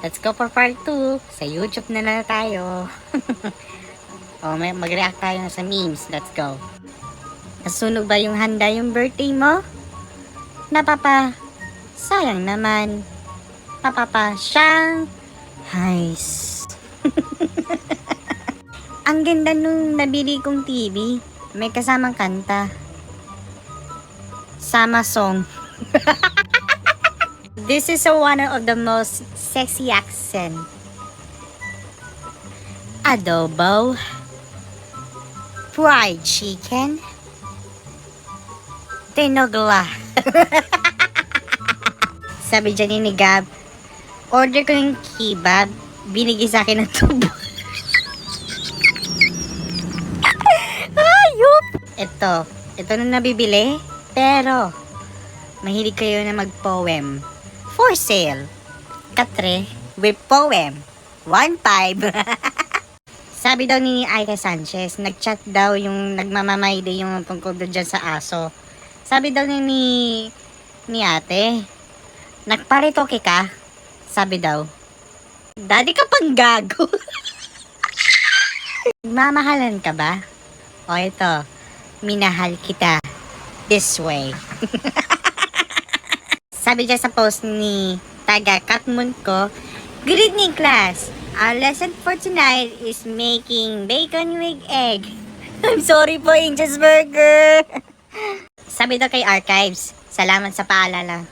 Let's go for part 2. Sa YouTube na tayo. Mag-react tayo sa memes. Let's go. Nasunog ba yung handa yung birthday mo? Napapa, sayang naman. Papapa, siyang Hays. Ang ganda nung nabili kong TV. May kasamang kanta. Sama song. This is one of the most sexy accent. Adobo. Fried chicken. Tinogla. Sabi dyan ni Gab, order ko yung kebab, binigay sa akin ng tubo. Ayup! Ito na nabibili, pero mahilig kayo na mag-poem. For sale. Katre with poem. 1.5. Sabi daw ni Aika Sanchez, nag-chat daw yung nagmamamayde yung tungkol doon dyan sa aso. Sabi daw ni ate, nagparitoke ka? Sabi daw, daddy ka pang gago. Mamahalan ka ba? O ito, minahal kita this way. Sabi dyan sa post ni taga Katmun ko, good evening class. Our lesson for tonight is making bacon with egg. I'm sorry po, Angel's Burger. Sabi daw kay Archives, salamat sa paalala.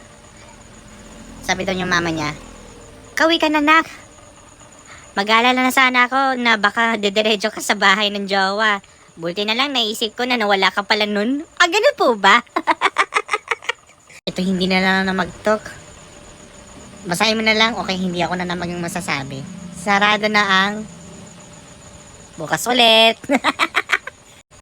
Sabi daw yung mama niya, kawi ka na nak. Mag-alala na sana ako na baka dediretso ka sa bahay ng jowa. Buti na lang naisip ko na nawala ka pala nun. Ganun po ba? Ito hindi na lang na mag-talk. Basahin mo na lang, okay, hindi ako na namang masasabi. Sarado na ang bukas ulit.